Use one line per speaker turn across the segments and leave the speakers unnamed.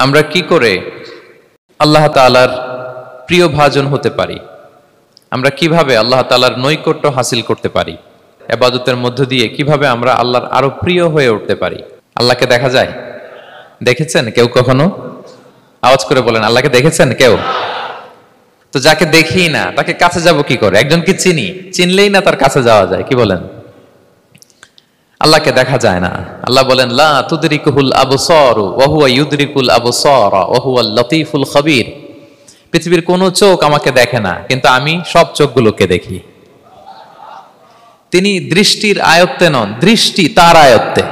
আমরা কি করে আল্লাহ তাআলার প্রিয় ভাজন হতে পারি? আমরা কিভাবে আল্লাহ তাআলার নৈকট্য হাসিল করতে পারি? ইবাদতের মধ্য দিয়ে কিভাবে আমরা আল্লাহর আরো প্রিয় হয়ে উঠতে পারি? আল্লাহকে দেখা যায়? দেখেছেন কেউ কখনো? আওয়াজ করে বলেন, আল্লাহকে দেখেছেন কেউ? তো যাকে দেখি না তাকে কাছে যাব কি করে? একজনকে চিনি, চিনলেই না তার কাছে যাওয়া যায়, কি বলেন? আল্লাহকে দেখা যায় না। আল্লাহ বলেন, লা তুদরিকুহুল আবসারু ওয়া হুয়া ইউদরিকুল আবসারা ওয়া হুয়াল লতীফুল খবীর। পৃথিবীর কোনো চোখ আমাকে দেখে না, কিন্তু আমি সব চোখগুলোকে দেখি। তিনি দৃষ্টির আয়ত্তে নন, দৃষ্টি তার আয়ত্তে।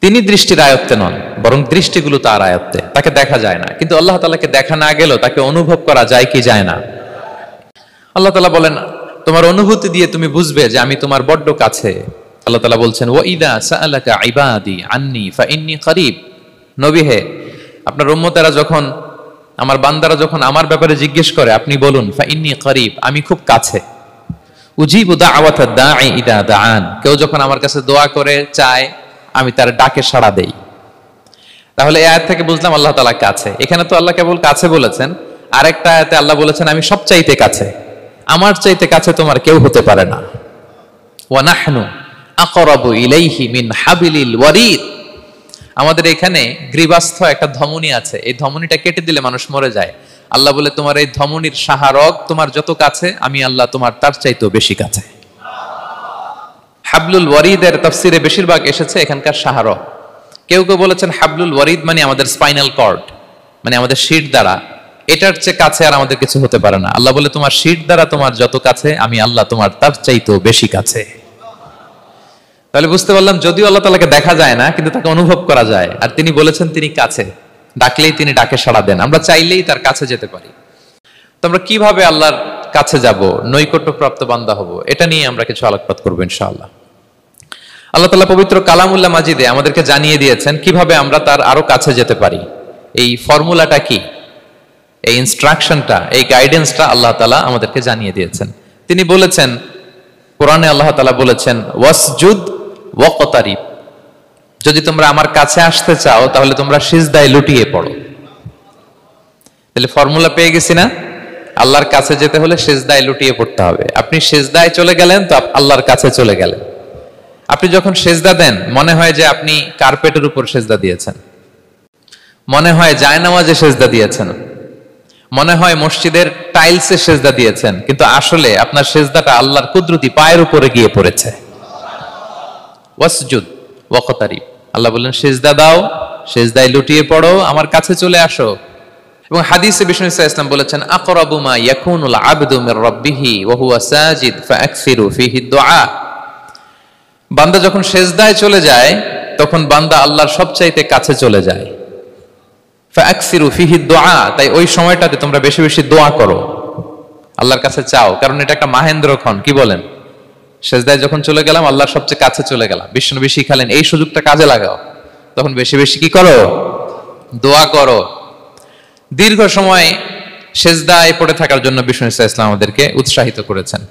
তিনি দৃষ্টির আয়ত্তে নন, বরং দৃষ্টিগুলো তার আয়ত্তে। তাকে দেখা যায় না, কিন্তু আল্লাহ তাআলাকে দেখা না গেলেও তাকে অনুভব করা যায় কি যায় না? আল্লাহ তাআলা বলেন, তোমার অনুভূতি দিয়ে তুমি বুঝবে যে আমি তোমার বড্ড কাছে। আল্লাহ তাআলা বলছেন, ওয়া ইযা সাআলাকা ইবাদি আন্নী ফাইন্নী করিব। নবী হে, আপনার উম্মতেরা যখন, আমার বান্দারা যখন আমার ব্যাপারে জিজ্ঞেস করে, আপনি বলুন ফাইন্নী করিব, আমি খুব কাছে। উজিবু দাওয়াতাদ দাঈ ইযা দাআন। কেউ যখন আমার কাছে দোয়া করে চায়, আমি তার ডাকে সাড়া দেই। তাহলে এই আয়াত থেকে বুঝলাম আল্লাহ তাআলা কাছে। এখানে তো আল্লাহ কেবল কাছে বলেছেন, আরেকটা আয়াতে আল্লাহ বলেছেন আমি সবচাইতে কাছে, আমার চাইতে কাছে তোমার কেউ হতে পারে না। ওয়া নাহনু আকরাবু ইলাইহি মিন হাবিলিল ওয়ারিদ। আমাদের এখানে গ্রীবাস্থ একটা ধমনী আছে, এই ধমনীটা কেটে দিলে মানুষ মরে যায়। আল্লাহ বলে, তোমার এই ধমনীর শাহারগ তোমার যত কাছে, আমি আল্লাহ তোমার তার চাইতেও বেশি কাছে। হাবলুল ওয়ারিদের তাফসিরে বেশিরভাগ এসেছে এখানকার শাহারগ। কেউ কেউ বলেছেন হাবলুল ওয়ারিদ মানে আমাদের স্পাইনাল কর্ড, মানে আমাদের শির দ্বারা। এটার চেয়ে কাছে আর আমাদের কিছু হতে পারে না। আল্লাহ বলে, তোমার শির দ্বারা তোমার যত কাছে, আমি আল্লাহ তোমার তার চাইতেও বেশি কাছে। তাহলে বুঝতে পারলাম, যদিও আল্লাহ তাআলাকে দেখা যায় না, কিন্তু তাকে অনুভব করা যায়। আর তিনি বলেছেন তিনি কাছে, ডাকলেই তিনি ডাকে সাড়া দেন। আমরা চাইলেই তার কাছে যেতে পারি। তো আমরা কিভাবে আল্লাহর কাছে যাব, নৈকট্যপ্রাপ্ত বান্দা হব, এটা নিয়ে আমরা কিছু আলোকপাত করবো ইনশাআল্লাহ। আল্লাহ তাআলা পবিত্র কালামুল্লাহ মাজিদে আমাদেরকে জানিয়ে দিয়েছেন কিভাবে আমরা তার আরো কাছে যেতে পারি। এই ফর্মুলাটা কি, এই ইনস্ট্রাকশনটা, এই গাইডেন্সটা আল্লাহ তাআলা আমাদেরকে জানিয়ে দিয়েছেন। তিনি বলেছেন, কোরআনে আল্লাহ তাআলা বলেছেন, ওয়াসজুদ ওয়াকতারিব। যদি তোমরা আমার কাছে আসতে চাও তাহলে তোমরা সিজদায় লুটিয়ে পড়ো। তাহলে ফর্মুলা পেয়ে গেছি না? আল্লাহর কাছে যেতে হলে সিজদায় লুটিয়ে পড়তে হবে। আপনি সিজদায় চলে গেলেন তো আল্লাহর কাছে চলে গেলেন। আপনি যখন সেজদা দেন, মনে হয় যে আপনি কার্পেটের উপর সেজদা দিয়েছেন, মনে হয় জায়নামাজে সেজদা দিয়েছেন, মনে হয় মসজিদের টাইলসে সেজদা দিয়েছেন, কিন্তু আসলে আপনার সেজদাটা আল্লাহর কুদরতি পায়ের উপরে গিয়ে পড়েছে। ওয়াসজুদ ওয়াকতারিব। আল্লাহ বললেন, সেজদা দাও, সেজদায় লুটিয়ে পড়ো, আমার কাছে চলে আসো। এবং হাদিসে বিষ্ণু সাল্লাল্লাহু আলাইহি ওয়াসাল্লাম বলেছেন, আকরাবু মা ইয়াকুনুল আবদু মির রাব্বিহি ওয়া হুয়া সাজিদ ফাআকসিরু ফীহি দুআ। বান্দা যখন সেজদায় চলে যায়, তখন বান্দা আল্লাহর সবচাইতে কাছে চলে যায়। ফাআকসিরু ফীহি দুআ, তাই ওই সময়টাতে তোমরা বেশি বেশি দোয়া করো, আল্লাহর কাছে চাও। কারণ এটা একটা মাহেন্দ্রক্ষণ, কি বলেন? সেজদায় যখন চলে গেলাম, আল্লাহর সবচেয়ে কাছে চলে গেলাম। বিষ্ণু শিখালেন এই সুযোগটা কাজে লাগাও, তখন বেশি বেশি কি করো? দোয়া করো। দীর্ঘ সময় সেজদায় পড়ে থাকার জন্য বিষ্ণু ইসলাম আমাদেরকে উৎসাহিত করেছেন।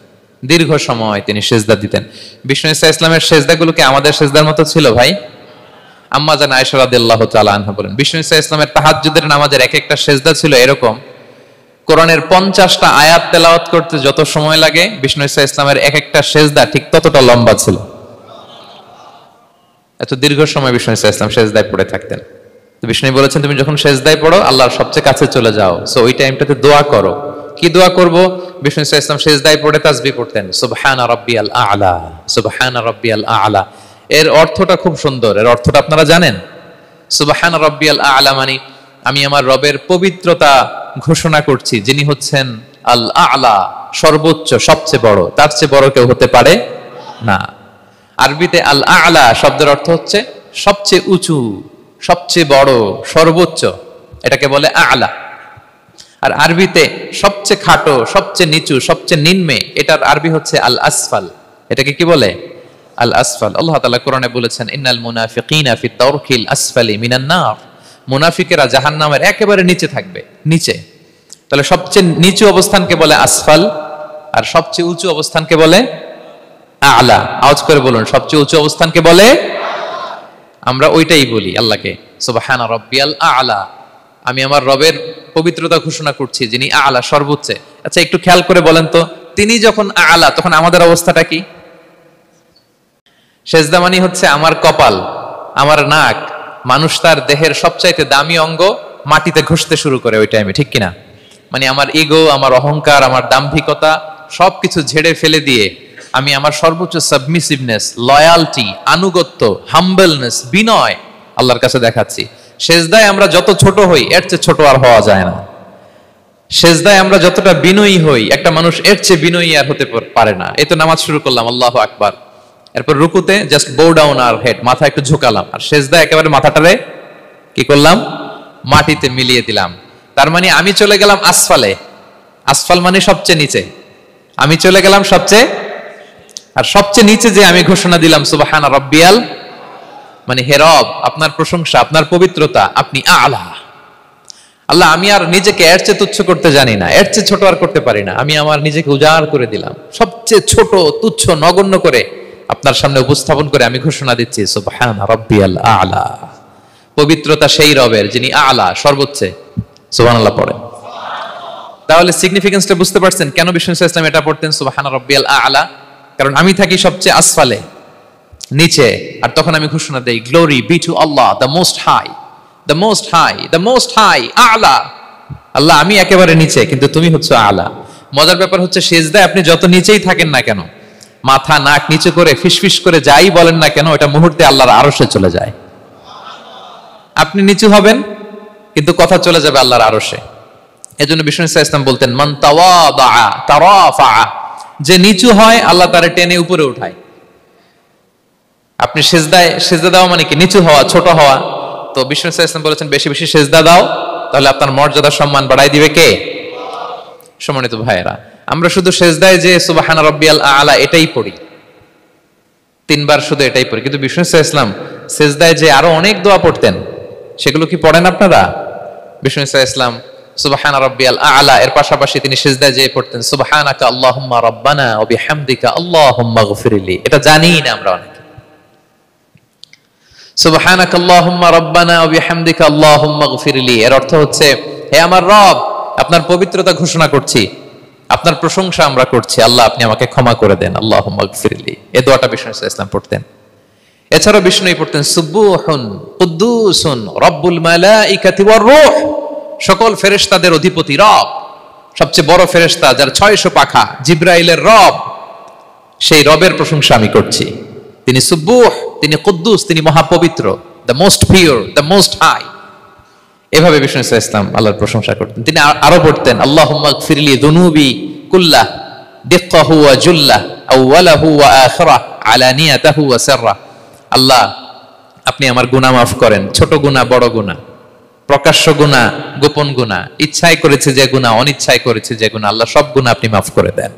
দীর্ঘ সময় তিনি সেজদা দিতেন। বিষ্ণু ইসলামের সেজদাগুলোকে আমাদের সেজদার মতো ছিল ভাই? আম্মা জান আয়েশা রাদিয়াল্লাহু তাআলা আনহা বলেন, বিষ্ণু ইসলামের তাহাজ্জুদের নামাজের এক একটা সেজদা ছিল এরকম, কোরআনের 50টা আয়াত তেলাওয়াত করতে যত সময় লাগে, বিষ্ণু ইসলামের এক একটা সেজদা ঠিক ততটা লম্বা ছিল। এত দীর্ঘ সময় বিষ্ণু ইসলাম সেজদায় পড়ে থাকতেন। তো বিষ্ণু বলেছেন, তুমি যখন সেজদায় পড়ো, আল্লাহর সবচেয়ে কাছে চলে যাও। সো ওই টাইমটাতে দোয়া করো। কি দোয়া করব? বিষ্ণু ইসলাম সেজদায় পড়ে তাসবিহ করতেন, সুবহানা রাব্বিয়াল আ'লা, সুবহানা রাব্বিয়াল আ'লা। এর অর্থটা খুব সুন্দর। এর অর্থটা আপনারা জানেন? সুবহানা রাব্বিয়াল আ'লা মানে আমি আমার রবের পবিত্রতা ঘোষণা করছি, যিনি হচ্ছেন আল আ'লা, সর্বোচ্চ, সবচেয়ে বড়। তার চেয়ে বড় কেউ হতে পারে না। আরবিতে আল আ'লা শব্দের অর্থ হচ্ছে সবচেয়ে উঁচু, সবচেয়ে বড়, সর্বোচ্চ, এটাকে বলে আ'লা। আর আরবিতে সবচেয়ে খাটো, সবচেয়ে নিচু, সবচেয়ে নিম্নে, এটার আরবি হচ্ছে আল আসফাল। এটাকে কি বলে? আল আসফাল। আল্লাহ তাআলা কোরআনে বলেছেন, ইন্নাল মুনাফিকিনা ফি দারকিল আসফালি মিনান নার। মুনাফিকেরা জাহান্নামের একেবারে নিচে থাকবে, নিচে। তাহলে সবচেয়ে নিচু অবস্থানকে বলে আসফাল, আর সবচেয়ে উঁচু অবস্থানকে বলে আ'লা। আওয়াজ করে বলুন, সবচেয়ে উঁচু অবস্থানকে বলে। আমরা ওইটাই বলি আল্লাহকে, সুবহানা রাব্বিয়াল আ'লা, আমি আমার রবের পবিত্রতা ঘোষণা করছি যিনি আ'লা, সর্বোচ্চ। আচ্ছা একটু খেয়াল করে বলেন তো, তিনি যখন আ'লা তখন আমাদের অবস্থাটা কি? সেজদা মানে হচ্ছে আমার কপাল, আমার নাক, মানুষ তার দেহের সবচাইতে দামি অঙ্গ মাটিতে ঘষতে শুরু করে ওই টাইমে, ঠিক কিনা? মানে আমার ইগো, আমার অহংকার, আমার দাম্ভিকতা সবকিছু ঝেড়ে ফেলে দিয়ে আমি আমার সর্বোচ্চ সাবমিসিভনেস, লয়ালটি, আনুগত্য, হাম্বলনেস, বিনয় আল্লাহর কাছে দেখাচ্ছি। সেজদায় আমরা যত ছোট হই এর চেয়ে ছোট আর হওয়া যায় না। সেজদায় আমরা যতটা বিনয়ী হই একটা মানুষ এর চেয়ে বিনয়ী আর হতে পারে না। এই তো নামাজ শুরু করলাম, আল্লাহু আকবার, এরপর রুকুতে জাস্ট বো ডাউন আর হেড, মাথা একটু ঝুঁকালাম, আর সেজদায় একেবারে মাথাটারে কি করলাম? মাটিতে মিলিয়ে দিলাম। তার মানে আমি চলে গেলাম আসফালে, আসফাল মানে সবচেয়ে নিচে, আমি চলে গেলাম সবচেয়ে, আর সবচেয়ে নিচে যে আমি ঘোষণা দিলাম সুবহানা রাব্বিয়াল, মানে হে রব আপনার প্রশংসা, আপনার পবিত্রতা, আপনি আ'লা। আল্লাহ আমি আর নিজেকে এর চেয়ে তুচ্ছ করতে জানি না, এর চেয়ে ছোট আর করতে পারি না, আমি আমার নিজেকে উজাড় করে দিলাম, সবচেয়ে ছোট, তুচ্ছ, নগণ্য করে আপনার সামনে উপস্থাপন করে আমি ঘোষণা দিচ্ছি সুবহানা রাব্বিয়াল আ'লা। পবিত্রতা সেই রবের যিনি আ'লা, সর্বোচ্চ। সুবহানাল্লাহ পড়ে। তাহলে সিগনিফিকেন্সটা বুঝতে পারছেন কেন বিষ্ণু সাল্লাল্লাহু আলাইহি ওয়াসাল্লাম এটা পড়তেন সুবহানা রাব্বিয়াল আ'লা? কারণ আমি থাকি সবচেয়ে আসফালে, নিচে, আর তখন আমি ঘোষণা দেই glory be to Allah the most high, the most high, the most high, আ'লা। আল্লাহ আমি একেবারে নিচে, কিন্তু তুমি হচ্ছে আ'লা। মজার ব্যাপার হচ্ছে সেজদায় আপনি যত নিচেই থাকেন না কেন, মাথা নাক নিচে করে ফিসফিস করে যাই বলেন না কেন, এটা মুহূর্তে আল্লাহর আরশে চলে যায়। আপনি নিচু হবেন কিন্তু কথা চলে যাবে আল্লাহর আরশে। এজন্য বিষ্ণু সাল্লাল্লাহু আলাইহি ওয়াসাল্লাম বলতেন মান তাওয়াদা তারাফা, যে নিচু হয় আল্লাহ তারে টেনে উপরে উঠায়। আপনি সেজদায়, সেজদা দাও মানে কি? নিচু হওয়া, ছোট হওয়া। তো বিষ্ণু সাল্লাল্লাহু আলাইহি ওয়াসাল্লাম বলেছেন বেশি বেশি সেজদা দাও, তাহলে আপনার মর্যাদা সম্মান বাড়াই দিবে কে? সম্মানিত ভাইয়েরা, আমরা শুধু সেজদায় যে সুবহানা রাব্বিয়াল আ'লা এটাই পড়ি, 3 বার শুধু এটাই পড়ি, কিন্তু বিষ্ণু সাল্লাল্লাহু আলাইহি ওয়াসাল্লাম সেজদায় যে আরো অনেক দোয়া পড়তেন, সেগুলো কি পড়েন আপনারা? বিষ্ণু সাল্লাল্লাহু আলাইহি ওয়াসাল্লাম সুবহানা রাব্বিয়াল আ'লা এর পাশাপাশি তিনি সিজদায় যে পড়তেন সুবহানাকা আল্লাহুম্মা রাব্বানা ওয়া বিহামদিকা আল্লাহুম্মা গফিরলি। এটা জানি না আমরা অনেকে। সুবহানাকা আল্লাহুম্মা রাব্বানা ওয়া বিহামদিকা আল্লাহুম্মা গফিরলি এর অর্থ হচ্ছে হে আমার রব, আপনার পবিত্রতা ঘোষণা করছি, আপনার প্রশংসা আমরা করছি, আল্লাহ আপনি আমাকে ক্ষমা করে দেন, আল্লাহুম্মা গফিরলি। এই দোয়াটা বিষ্ণু সাল্লাল্লাহু আলাইহি ওয়াসাল্লাম পড়তেন। এছাড়াও বিষ্ণুই পড়তেন সুবহুন কুদ্দুসুন রব্বুল মালাইকাতি ওয়ার রূহ, সকল ফেরেশতাদের অধিপতি রব, সবচেয়ে বড় ফেরেশতা যার 600 পাখা, জিবরাইলের রব, সেই রবের প্রশংসা আমি করছি। তিনি সুবুহ, তিনি কুদ্দুস, তিনি মহাপবিত্র, the most pure, the most high. এভাবে বিষ্ণু সাল্লাল্লাহু আলাইহি ওয়াসাল্লাম আল্লাহর প্রশংসা করতেন। তিনি আরো পড়তেন আল্লাহুম্মা গফিরলি যুনুবি কুল্লাহ দিক্কাহু ওয়া জুল্লাহ আউওয়ালাহু ওয়া আখিরাহু আলানিয়াতাহু ওয়া সিররাহু। আল্লাহ আপনি আমার গুনাহ মাফ করেন, ছোট গুনাহ, বড় গুনাহ, প্রকাশ্য গুনাহ, গোপন গুনাহ, ইচ্ছায় করেছে যে গুনাহ, অনিচ্ছায় করেছে যে গুনাহ, আল্লাহ সব গুনাহ আপনি মাফ করে দেন।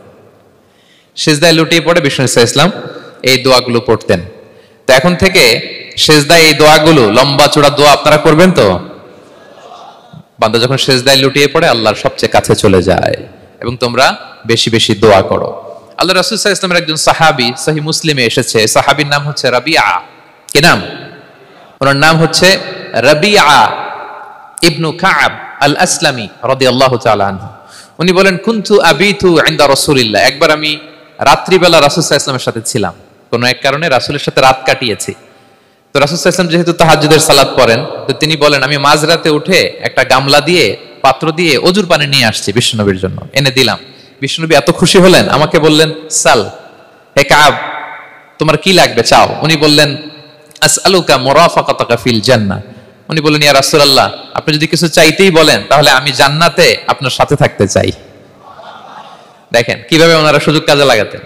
সিজদায় লুটিয়ে পড়ে বিষ্ণু সাল্লাল্লাহু আলাইহি ওয়াসাল্লাম এই দোয়াগুলো পড়তেন। তো এখন থেকে সিজদায় এই দোয়াগুলো, লম্বা চূড়া দোয়া আপনারা করবেন তো? বান্দা যখন সিজদায় লুটিয়ে পড়ে আল্লাহর সবচেয়ে কাছে চলে যায়, এবং তোমরা বেশি বেশি দোয়া করো। আল্লাহ রাসূল সাল্লাল্লাহু আলাইহি ওয়াসাল্লামের একজন সাহাবী সহিহ মুসলিমে এসেছে, সাহাবীর নাম হচ্ছে রাবিআ। কি নাম? ওনার নাম হচ্ছে রাবিআ ইবনু কাব আল আসলামি রাদিয়াল্লাহু তাআলা আনহু। উনি বলেন কুনতু আবিতু ইনদা রাসূলিল্লাহ, একবার আমি রাত্রিবেলা রাসূল সাল্লাল্লাহু আলাইহি ওয়াসাল্লামের সাথে ছিলাম, কোনো এক কারণে রাসূলের সাথে রাত কাটিয়েছি। তো রাসূল সাল্লাল্লাহু আলাইহি ওয়াসাল্লাম যেহেতু তাহাজ্জুদের সালাত পড়েন, তো তিনি বলেন আমি মাঝরাতে উঠে একটা গামলা দিয়ে, পাত্র দিয়ে অজুর পানি নিয়ে আসছি বিশ্বনবীর জন্য, এনে দিলাম। বিশ্বনবী এত খুশি হলেন, আমাকে বললেন সাল, হে কাব তোমার কি লাগবে চাও। উনি বললেন আসআলুকা মুরাফাকাতাকা ফিল জান্নাহ। উনি বললেন ইয়া রাসূলুল্লাহ, আপনি যদি কিছু চাইতেই বলেন তাহলে আমি জান্নাতে আপনার সাথে থাকতে চাই। দেখেন কিভাবে ওনারা সুযোগ কাজে লাগাতেন।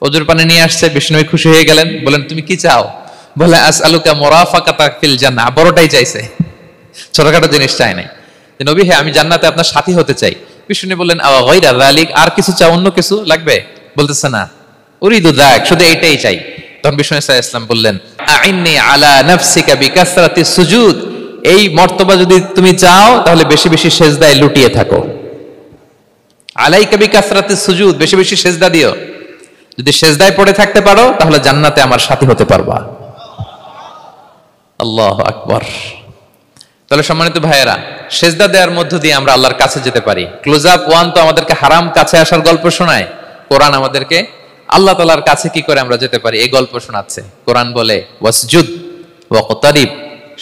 অজুর পানি নিয়ে আসছে, বিষ্ণুবী খুশি হয়ে গেলেন, বলেন তুমি কি চাও? বলে আসআলুকা মুরাফাকাতাকা ফিল জান্নাহ, বড়টাই চাইছে, ছোটখাটো জিনিস চাই নাই। নবী হে আমি জান্নাতে আপনার সাথী হতে চাই। বিষ্ণু বললেন আওয়া গায়রা যালিক, আর কিছু চাও, অন্য কিছু লাগবে? বলতেছে না, উরিদু যাক, শুধু এইটাই চাই। তখন বিষ্ণু সাল্লাল্লাহু আলাইহি ওয়াসাল্লাম বললেন আইন্নি আলা নাফসিকা বিকাসরাতিস সুজুদ, এই মর্তবা যদি তুমি চাও তাহলে বেশি বেশি সিজদায় লুটিয়ে থাকো। আলাইকা বিকাসরাতিস সুজুদ, বেশি বেশি সিজদা দিও। যদি সিজদায় পড়ে থাকতে পারো তাহলে জান্নাতে আমার সাথী হতে পারবা। আল্লাহু আকবার। তাহলে সম্মানিত ভাইয়েরা, সেজদা দেওয়ার মধ্য দিয়ে আমরা আল্লাহর কাছে যেতে পারি। ক্লোজ আপ ওয়ান তো আমাদেরকে হারাম কাছে আসার গল্প শোনায়, কোরআন আমাদেরকে আল্লাহ তাআলার কাছে কি করে আমরা যেতে পারি এই গল্প শোনাচ্ছে। কোরআন বলে ওয়াসজুদ ওয়াকতারিব,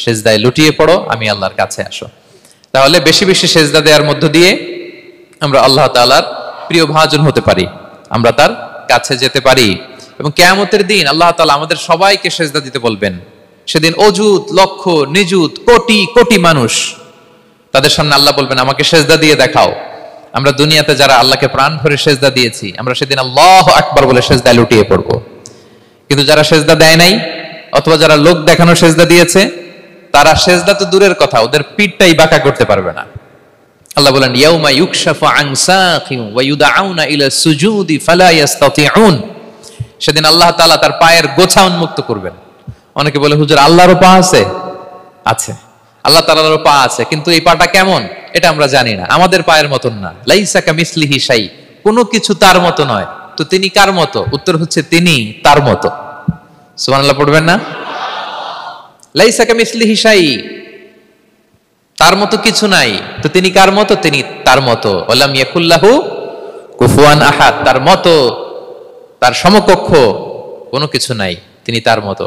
সেজদায় লুটিয়ে পড়ো, আমি আল্লাহর কাছে আসো। তাহলে বেশি বেশি সেজদা দেওয়ার মধ্য দিয়ে আমরা আল্লাহ তাআলার প্রিয় ভাজন হতে পারি, আমরা তার কাছে যেতে পারি। এবং কিয়ামতের দিন আল্লাহ তাআলা আমাদের সবাইকে সেজদা দিতে বলবেন। সেদিন অযুত লক্ষ নিযুত কোটি কোটি মানুষ, তাদের সামনে আল্লাহ বলবেন আমাকে সেজদা দিয়ে দেখাও। আমরা দুনিয়াতে যারা আল্লাহকে প্রাণ ভরে সেজদা দিয়েছি, আমরা সেদিন আল্লাহু আকবার বলে সেজদায় লুটিয়ে পড়ব। কিন্তু যারা সেজদা দেয় নাই, অথবা যারা লোক দেখানো সেজদা দিয়েছে, তারা সেজদা তো দূরের কথা, ওদের পিঠটাই বাঁকা করতে পারবে না। আল্লাহ বলেন ইয়াউমা ইউকশাফু আন সাকিন ওয়া ইউদআউনা ইলা সুজুদি ফালা ইস্তাতিউন। সেদিন আল্লাহ তাআলা তার পায়ের গোছা উন্মুক্ত করবেন। অনেকে বলে হুজুর আল্লাহরও পা আছে? আছে, আল্লাহ তাআলারও পা আছে, কিন্তু এই পাটা কেমন এটা আমরা জানি না, আমাদের পায়ের মতন না। লাইসা কামিসলিহি শাই, কোনো কিছু তার মতো নয়। তো তিনি কার মতো? উত্তর হচ্ছে তিনি তার মতো। সুবহানাল্লাহ পড়বেন না? লাইসা কামিসলিহি শাই, তার মতো কিছু নাই। তো তিনি কার মতো? তিনি তার মতো। ওয়ালাম ইয়াকুল্লাহু কুফুয়ান আহাদ, তার মতো, তার সমকক্ষ কোনো কিছু নাই, তিনি তার মতো।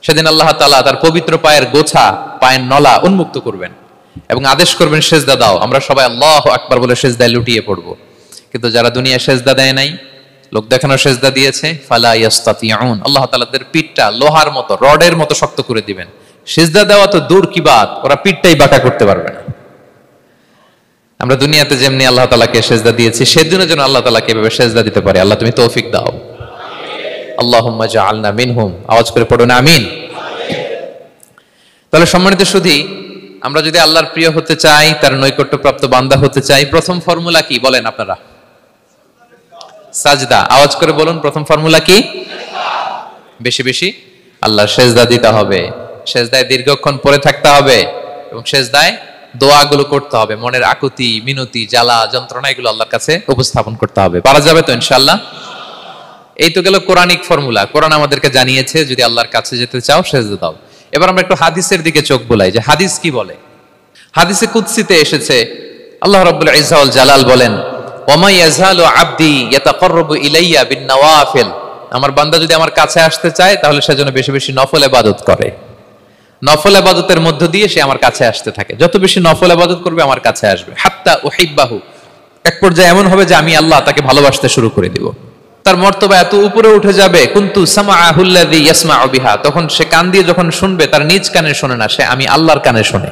সেদিন আল্লাহ তাআলা তার পবিত্র পায়ের গোছা, পায়ের নলা উন্মুক্ত করবেন এবং আদেশ করবেন সেজদা দাও। আমরা সবাই আল্লাহু আকবার বলে সেজদায় লুটিয়ে পড়ব। কিন্তু যারা দুনিয়া সেজদা দেয় নাই, লোক দেখানোর সেজদা দিয়েছে, ফালা ইস্তাতিউন, আল্লাহ তাআলা তাদের পিঠটা লোহার মতো, রডের মতো শক্ত করে দিবেন। সেজদা দেওয়া তো দূর কি বাত, ওরা পিঠটাই বাঁকা করতে পারবে না। আমরা দুনিয়াতে যেমনি আল্লাহ তাআলাকে সেজদা দিয়েছি, সেদিনও যেন আল্লাহ তাআলাকে এভাবে সেজদা দিতে পারি। আল্লাহ তুমি তৌফিক দাও। আল্লাহুম্মা জাআলনা মিনহুম, আওয়াজ করে পড়ুন আমিন। তাহলে সম্মানিত সুধী, আমরা যদি আল্লাহর প্রিয় হতে চাই, তার নৈকট্যপ্রাপ্ত বান্দা হতে চাই, প্রথম ফর্মুলা কি বলেন আপনারা? সাজদা। আওয়াজ করে বলুন, প্রথম ফর্মুলা কি? বেশি বেশি আল্লাহর সেজদা দিতে হবে, সেজদায় দীর্ঘক্ষণ পড়ে থাকতে হবে এবং সেজদায় দোয়াগুলো করতে হবে। মনের আকুতি মিনতি জ্বালা যন্ত্রণা এগুলো আল্লাহর কাছে উপস্থাপন করতে হবে। পারা যাবে তো ইনশাআল্লাহ? এই তো গেল কোরআনিক ফর্মুলা। কোরআন আমাদেরকে জানিয়েছে যদি আল্লাহর কাছে যেতে চাও সেজদা দাও। এবার আমরা একটু হাদিসের দিকে চোখ বুলাই যে হাদিস কি বলে। হাদিসে কুদসিতে এসেছে, আল্লাহ রাব্বুল ইজ্জা ওয়াল জালাল বলেন ওয়ামা ইয়াজালু আবদি ইয়াতাকাররাবু ইলাইয়া বিন-নওয়াফিল, আমার বান্দা যদি আমার কাছে আসতে চায় তাহলে সে যেন বেশি বেশি নফল ইবাদত করে। নফল ইবাদতের মধ্য দিয়ে সে আমার কাছে আসতে থাকে। যত বেশি নফল ইবাদত করবে আমার কাছে আসবে। হাত্তা উহিব্বাহু, এক পর্যায়ে এমন হবে যে আমি আল্লাহ তাকে ভালোবাসতে শুরু করে দিব। তার মর্তবা এত উপরে উঠে যাবে, কুনতু সামাআহুল্লাযী ইয়াসমাউ বিহা, তখন সে কান দিয়ে যখন শুনবে তার নিজ কানে শোনে না, সে আমি আল্লাহর কানে শোনে।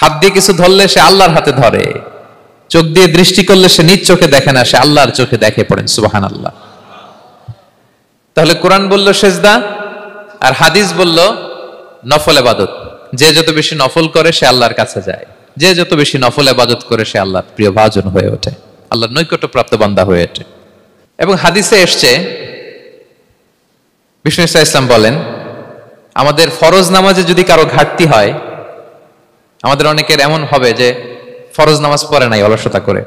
হাত দিয়ে কিছু ধরলে সে আল্লাহর হাতে ধরে, চোখ দিয়ে দৃষ্টি করলে সে নিজ চোখে দেখে না, সে আল্লাহর চোখে দেখে। পড়েন সুবহানাল্লাহ। তাহলে কোরআন বলল সেজদা, আর হাদিস বলল নফল ইবাদত। যে যত বেশি নফল করে সে আল্লাহর কাছে যায়, যে যত বেশি নফল ইবাদত করে সে আল্লাহর প্রিয় ভাজন হয়ে ওঠে, আল্লাহর নৈকট্যপ্রাপ্ত বান্দা হয়ে ওঠে। এবং হাদিসে এসছে, বিষ্ণু ইসলাম বলেন আমাদের ফরজ নামাজে যদি কারো ঘাটতি হয়, আমাদের অনেকের এমন হবে যে ফরজ নামাজ পড়ে নাই অলসতা করে,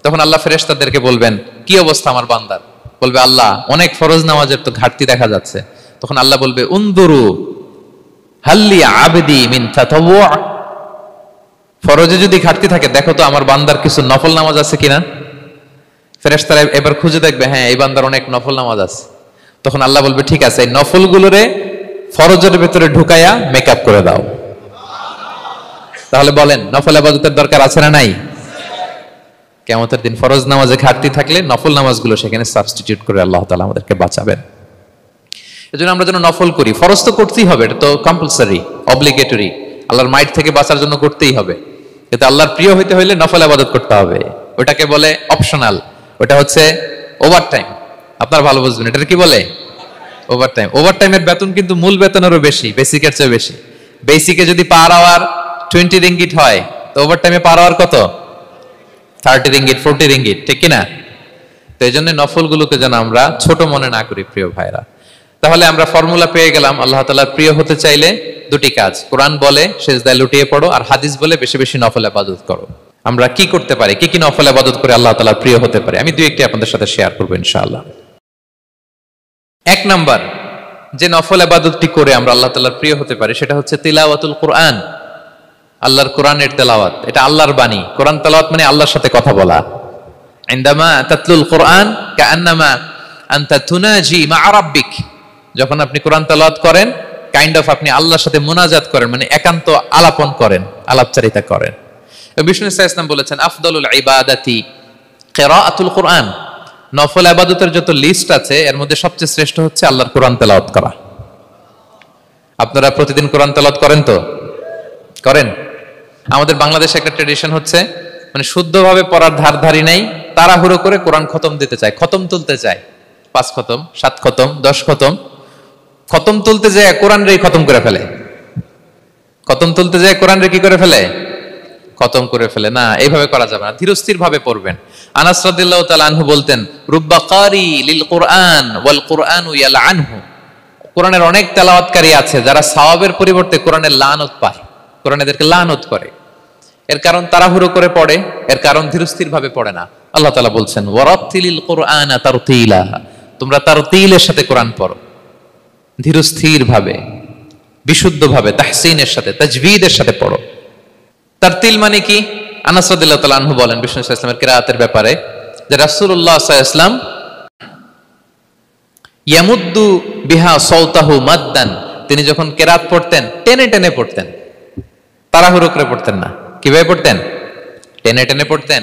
তখন আল্লাহ ফেরেশতাদেরকে বলবেন কি অবস্থা আমার বান্দার? বলবে আল্লাহ অনেক ফরজ নামাজের তো ঘাটতি দেখা যাচ্ছে। তখন আল্লাহ বলবে উনদুরু হাল্লি আবদি মিন তাতাওয়ু, ফরজে যদি ঘাটতি থাকে দেখো তো আমার বান্দার কিছু নফল নামাজ আছে কিনা। ফেরেশতারা এবার খুঁজে দেখবে, হ্যাঁ এই বান্দার অনেক নফল নামাজ আছে। তখন আল্লাহ বলবে ঠিক আছে, এই নফলগুলোরে ফরজের ভেতরে ঢুকায়া মেকআপ করে দাও। তাহলে বলেন নফল ইবাদতের দরকার আছে না নাই? কিয়ামতের দিন ফরজ নামাজে ঘাটতি থাকলে নফল নামাজগুলো সেখানে সাবস্টিটিউট করে আল্লাহ তাআলা আমাদেরকে বাঁচাবেন। এজন্য আমরা যেন নফল করি। ফরজ তো করতেই হবে, এটা তো কম্পালসারি, অব্লিগেটরি, আল্লাহর মাইট থেকে বাঁচার জন্য করতেই হবে। কিন্তু আল্লাহর প্রিয় হইতে হইলে নফল ইবাদত করতে হবে। ওটাকে বলে অপশনাল, ওটা হচ্ছে ওভারটাইম। আপনারা ভালো বুঝবেন, এটা কি বলে? ওভারটাইম। ওভারটাইমের বেতন কিন্তু মূল বেতনেরও বেশি, বেসিকের চেয়ে বেশি। বেসিকে যদি পার আওয়ার 20 রিঙ্গিট হয়, তো ওভারটাইমে পার আওয়ার কত? 30 রিঙ্গিট, 40 রিঙ্গিট, ঠিক কিনা? তো এই জন্য নফলগুলোকে যেন আমরা ছোট মনে না করি প্রিয় ভাইরা। তাহলে আমরা ফর্মুলা পেয়ে গেলাম, আল্লাহ তাআলার প্রিয় হতে চাইলে দুটি কাজ, কোরআন বলে সেজদায় লুটিয়ে পড়ো, আর হাদিস বলে বেশি বেশি নফল ইবাদত করো। আমরা কি করতে পারি, কি কি নফল ইবাদত করে আল্লাহ তাআলার প্রিয় হতে পারি, আমি দুই একটি আপনাদের সাথে শেয়ার করবো ইনশাআল্লাহ। এক নাম্বার, যে নফল ইবাদতটি করে আমরা আল্লাহ তাআলার প্রিয় হতে পারি সেটা হচ্ছে তিলাওয়াতুল কোরআন, আল্লাহর কোরআনের তেলাওয়াত। এটা আল্লাহর বাণী। কোরআন তেলাওয়াত মানে আল্লাহর সাথে কথা বলা। ইনদামা তাতলুল কোরআন কাআন্নামা আনতা তুনাজি মা রাব্বিক, যখন আপনি কোরআন তেলাওয়াত করেন কাইন্ড অফ আপনি আল্লাহর সাথে মুনাজাত করেন, মানে একান্ত আলাপন করেন, আলাপচারিতা করেন। বিষ্ণু সাল্লাল্লাহু আলাইহি ওয়াসাল্লাম বলেছেন আফদালুল ইবাদাতি কিরাআতুল কোরআন, নফল ইবাদতের যত লিস্ট আছে এর মধ্যে সবচেয়ে শ্রেষ্ঠ হচ্ছে আল্লাহর কোরআন তেলাওয়াত করা। আপনারা প্রতিদিন কোরআন তেলাওয়াত করেন তো? করেন? আমাদের বাংলাদেশে একটা ট্র্যাডিশন হচ্ছে মানে শুদ্ধভাবে পড়ার ধারধারি নাই, তাড়াহুড়ো করে কোরআন খতম দিতে চায়, খতম তুলতে চায়, 5 খতম 7 খতম 10 খতম। খতম তুলতে যায় কোরআন রে খতম করে ফেলে, খতম তুলতে যায় কোরআন রে কি করে ফেলে? খতম করে ফেলে। না, এইভাবে করা যাবে না, ধীরস্থির ভাবে পড়বেন। আনাস রাদিয়াল্লাহু তাআলা আনহু বলতেন রুব্বা কারি লিল কুরআন ওয়াল কুরআনু ইয়ালআনহু, কোরআনের অনেক তেলাওয়াতকারী আছে যারা সওয়াবের পরিবর্তে কোরআনের লানত পায়, কোরআন এদেরকে লানত করে। এর কারণ তাড়াহুড়ো করে পড়ে, এর কারণ ধীরস্থির ভাবে পড়ে না। আল্লাহ তাআলা বলছেন ওয়ারাতিলিল কুরআনা তারতিলা, তোমরা তারতিলের সাথে কোরআন পড়ো, ধীরস্থির ভাবে, বিশুদ্ধ ভাবে, তাহসিনের সাথে, তাজবিদের সাথে পড়ো। তারতিল মানে কি? আনাস রাদিয়াল্লাহু তাআলা আনহু বলেন বিষ্ণু সাল্লাল্লাহু আলাইহি ওয়াসাল্লামের কিরাআতের ব্যাপারে যে রাসূলুল্লাহ সাল্লাল্লাহু আলাইহি ওয়াসাল্লাম ইয়ামুদ্দু বিহা সাওতাহু মাদ্দান, তিনি যখন কিরাআত পড়তেন টেনে টেনে পড়তেন, তাড়াহুড়ো করে পড়তেন না। কিভাবে পড়তেন? টেনে টেনে পড়তেন।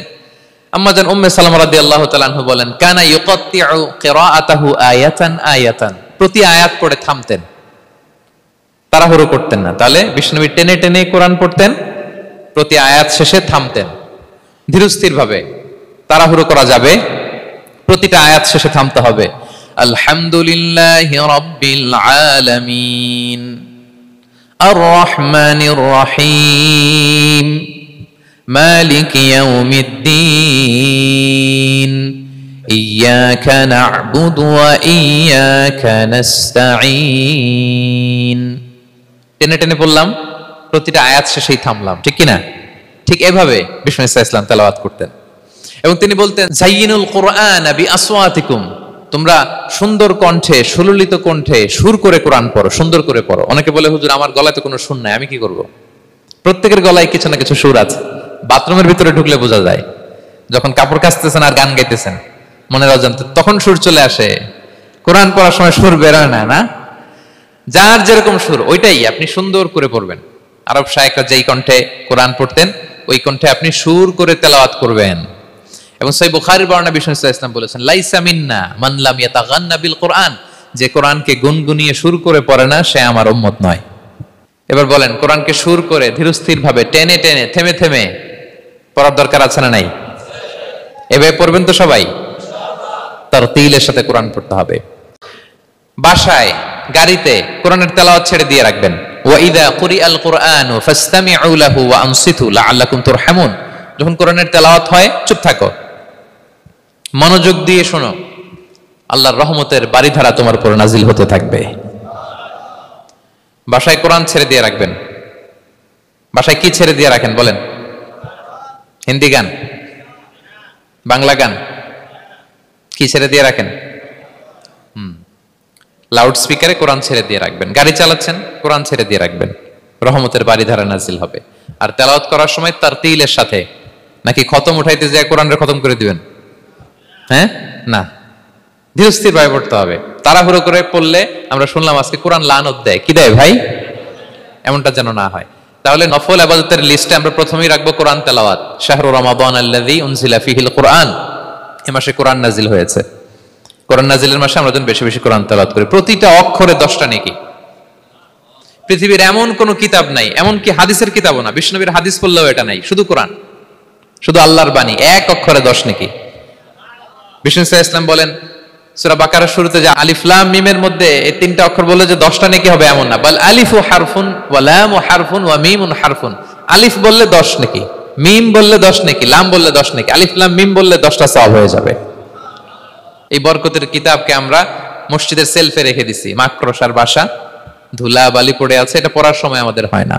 আম্মা জান উম্মে সালামা রাদিয়াল্লাহু তাআলা আনহা বলেন কানা ইউকাত্তিউ কিরাআতাহু আয়াতান আয়াতান, প্রতি আয়াত পড়ে থামতেন, তাড়াহুড়ো করতেন না। তাহলে বিষ্ণুনবী টেনে টেনে কোরআন পড়তেন, প্রতি আয়াত শেষে থামতেন, ধীরস্থির ভাবে। তাড়াহুড়ো করা যাবে, প্রতিটা আয়াত শেষে থামতে হবে। আলহামদুলিল্লাহি রাব্বিল আলামিন আর রহমানির রহিম মালিক ইয়াউমিদ্দিন ইয়্যাকা না'বুদু ওয়া ইয়্যাকা নাস্তাঈন। টেনে টেনে বললাম, প্রতিটা আয়াত শেষেই থামলাম, ঠিক কিনা? ঠিক এভাবে বিষ্ণু সাল্লাল্লাহু আলাইহি ওয়াসাল্লাম তেলাওয়াত করতেন। এবং তিনি বলতেন যায়িনুল কুরআন বিআসওয়াতিকুম, তোমরা সুন্দর কণ্ঠে, সুললিত কণ্ঠে সুর করে কোরআন পড়ো, সুন্দর করে পড়ো। অনেকে বলে হুজুর আমার গলায় তো কোনো সুর নাই, আমি কি করব? প্রত্যেকের গলায় কিছু না কিছু সুর আছে। বাথরুমের ভিতরে ঢুকলে বোঝা যায়, যখন কাপড় কাচতেছেন আর গান গাইতেছেন মনের অজান্তে, তখন সুর চলে আসে। কোরআন পড়ার সময় সুর বেরোয় না, না? যার যেরকম সুর ওইটাই আপনি সুন্দর করে পড়বেন। আরব শায়েখরা যেই কণ্ঠে কোরআন পড়তেন ওই কণ্ঠে আপনি সুর করে তেলাওয়াত করবেন। এবং সহিহ বুখারীর বর্ণনা বিষ্ণু সাল্লাল্লাহু আলাইহি ওয়াসাল্লাম বলেছেন লাইসা মিন্না মান লাম ইয়াতাগান্না বিল কুরআন, যে কোরআনকে গুনগুনিয়ে সুর করে পড়ে না সে আমার উম্মত নয়। এবার বলেন, কোরআনকে সুর করে ধীরস্থির ভাবে টেনে টেনে থেমে থেমে পড়ার দরকার আছে না নাই? এভাবে পড়বেন তো সবাই? তারতিলের সাথে কোরআন পড়তে হবে। বাসায়, গাড়িতে কোরআনের তেলাওয়াত ছেড়ে দিয়ে রাখবেন। ওয়া ইযা কুরিআল কুরআনু ফাসতামিউ লাহু ওয়া আনসিতু লাআল্লাকুম তুরহামুন, যখন কোরআনের তেলাওয়াত হয় চুপ থাকো, মনোযোগ দিয়ে শোনো, আল্লাহর রহমতের বারিধারা তোমার উপর নাজিল হতে থাকবে। বাসায় কোরআন ছেড়ে দিয়ে রাখবেন। বাসায় কি ছেড়ে দিয়ে রাখেন বলেন? হিন্দি গান, বাংলা গান, কি ছেড়ে দিয়ে রাখেন? লাউড স্পিকারে কোরআন ছেড়ে দিয়ে রাখবেন। গাড়ি চালাচ্ছেন, কোরআন ছেড়ে দিয়ে রাখবেন, রহমতের বারিধারা নাজিল হবে। আর তেলাওয়াত করার সময় তারতিলের সাথে, নাকি খতম উঠাইতে যায় কোরআনের খতম করে দিবেন? হ্যাঁ, না, ধীরস্থির ভাবে পড়তে হবে। তাড়াহুড়ো করে পড়লে আমরা শুনলাম আজকে কোরআন লানত দেয়, কি দেয় ভাই? এমনটা যেন না হয়। তাহলে নফল ইবাদতের লিস্টে আমরা প্রথমেই রাখবো কোরআন তেলাওয়াত। শাহরু রমাদান আল্লাযী উনজিলা ফীহিল কুরআন, এই মাসে কোরআন নাজিল হয়েছে। কোরআন নাজিলের মাসে আমরা যেন বেশি বেশি কোরআন তেলাওয়াত করি। প্রতিটা অক্ষরে 10টা নেকি। পৃথিবীর এমন কোন কিতাব নাই, এমন কি হাদিসের কিতাবও না, বিষ্ণুবীর হাদিস পড়লেও এটা নাই, শুধু কোরআন, শুধু আল্লাহর বাণী, এক অক্ষরে 10 নেকি। বিষ্ণু সাল্লাল্লাহু আলাইহি ওয়াসাল্লাম বলেন সূরা বাকারার শুরুতে যে আলিফ লাম মিমের মধ্যে এই 3টা অক্ষর বলে যে 10টা নেকি হবে এমন না, বল আলিফু হারফুন ওয়া লামু হারফুন ওয়া মিমুন হারফুন। আলিফ বললে 10 নেকি, মিম বললে 10 নেকি, লাম বললে 10 নেকি, আলিফ লাম মিম বললে 10টা সওয়াব হয়ে যাবে। এই বরকতের কিতাবকে আমরা মসজিদের সেলফে রেখে দিছি, মাকড়সার বাসা, ধুলা বালি পড়ে আছে, এটা পড়ার সময় আমাদের হয় না।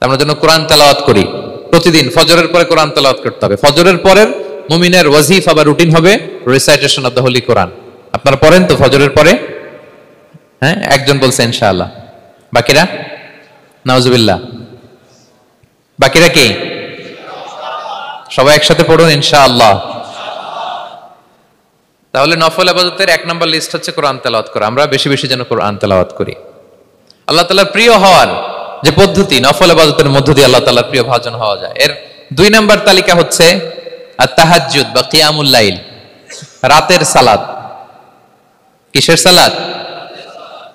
আমরা যেন কোরআন তেলাওয়াত করি প্রতিদিন। ফজরের পরে কোরআন তেলাওয়াত করতে হবে। ফজরের পরের মুমিনের ওয়াজিফা বা রুটিন হবে রিসাইটেশন অফ দ্য হোলি কোরআন। আপনারা পড়েন তো ফজরের পরে? হ্যাঁ, একজন বলছে ইনশাআল্লাহ, বাকিরা নাউজুবিল্লাহ, বাকিরা কি? সবাই একসাথে পড়ুন ইনশাআল্লাহ। তাহলে নফল ইবাদতের 1 নম্বর লিস্ট হচ্ছে কোরআন তেলাওয়াত করা। আমরা বেশি বেশি যেন কোরআন তেলাওয়াত করি। আল্লাহ তাআলার প্রিয় হওয়ার যে পদ্ধতি, নফল ইবাদতের মধ্য দিয়ে আল্লাহ তাআলার প্রিয় ভাজন হওয়া যায়। এর 2 নম্বর তালিকা হচ্ছে আত-তাহাজ্জুদ বা কিয়ামুল লাইল, রাতের সালাত। কিসের সালাত?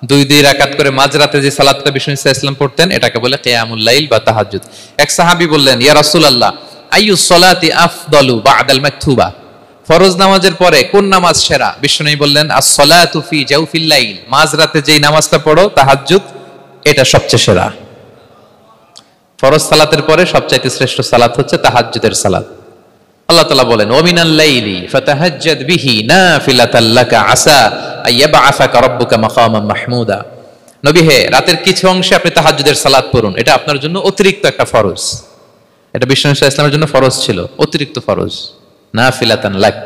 2 রাকাত করে মাঝরাতে যে সালাতটা বিষ্ণু সাল্লাল্লাহু আলাইহি ওয়াসাল্লাম পড়তেন, এটাকে বলে কিয়ামুল লাইল বা তাহাজ্জুদ। এক সাহাবী বললেন, ইয়া রাসূলুল্লাহ, আইয়ুস সালাতি আফদালু বা'দাল মাকতুবা, ফরজ নামাজের পরে কোন নামাজ সেরা? বিষ্ণু বললেন, আস-সালাতু ফি জাওফিল লাইল, মাঝরাতে যেই নামাজটা পড়ো তাহাজ্জুদ, এটা সবচেয়ে সেরা। ফরজ সালাতের পরে সবচাইতে শ্রেষ্ঠ সালাত হচ্ছে তাহাজ্জুদের সালাত। আল্লাহ তাআলা বলেন, ওয়া মিনাল লাইলি ফাতাহাজ্জাদ বিহি নাফিলাতাল লাকা আসা আইয়াবআসাকা রাব্বুকা মাকামান মাহমুদা। নবী হে, রাতের কিছু অংশে আপনি তাহাজ্জুদের সালাত পড়ুন, এটা আপনার জন্য অতিরিক্ত একটা ফরজ। এটা বিষ্ণু সাল্লাল্লাহু আলাইহি ওয়াসাল্লামের জন্য ফরজ ছিল, অতিরিক্ত ফরজ, নাফিলাতান লাক।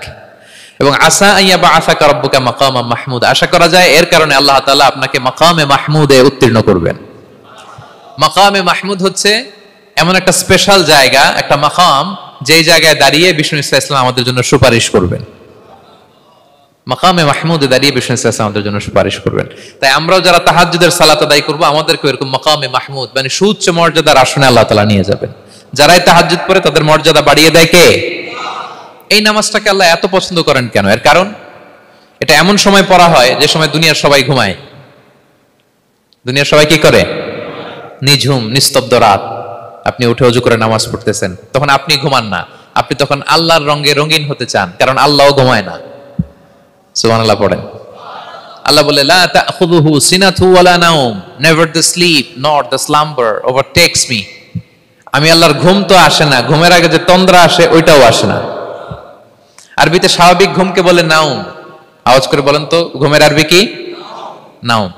এবং আসা আইয়াবআসাকা রাব্বুকা মাকামান মাহমুদা, আশা করা যায় এর কারণে আল্লাহ তাআলা আপনাকে মাকামে মাহমুদে উত্তীর্ণ করবেন। মাকামে মাহমুদ হচ্ছে এমন একটা স্পেশাল জায়গা, একটা মাকাম, যেই জায়গায় দাঁড়িয়ে বিষ্ণু সাল্লাল্লাহু আলাইহি ওয়াসাল্লাম আমাদের জন্য সুপারিশ করবেন। মাকামে মাহমুদে দাঁড়িয়ে বিষ্ণু সাল্লাল্লাহু আলাইহি ওয়াসাল্লাম আমাদের জন্য সুপারিশ করবেন। তাই আমরাও যারা তাহাজ্জুদের সালাত আদায় করব, আমাদেরকে এরকম মাকামে মাহমুদ মানে সুউচ্চ মর্যাদার আসনে আল্লাহ তাআলা নিয়ে যাবেন। যারাই তাহাজ্জুদ পড়ে তাদের মর্যাদা বাড়িয়ে দেয় কে? এই নামাজটাকে আল্লাহ এত পছন্দ করেন কেন? এর কারণ, এটা এমন সময় পড়া হয় যে সময় দুনিয়ার সবাই ঘুমায়। দুনিয়ার সবাই কি করে? নিঝুম নিস্তব্ধ রাত, আপনি উঠে ওযু করে নামাজ পড়তেছেন, তখন আপনি ঘুমান না, আপনি তখন আল্লাহর রঙে রঙিন হতে চান, কারণ আল্লাহও ঘুমায় না। সুবহানাল্লাহ পড়েন। আল্লাহ বলে, লা তাখুযুহু সিনাতু ওয়ালা নাওম, never the sleep nor the slumber overtakes me. আমি আল্লাহর ঘুম তো আসে না, ঘুমের আগে যে তন্দ্রা আসে ওইটাও আসে না। আরবিতে স্বাভাবিক ঘুমকে বলে নাওম। আওয়াজ করে বলেন তো, ঘুমের আরবি কি? নাওম।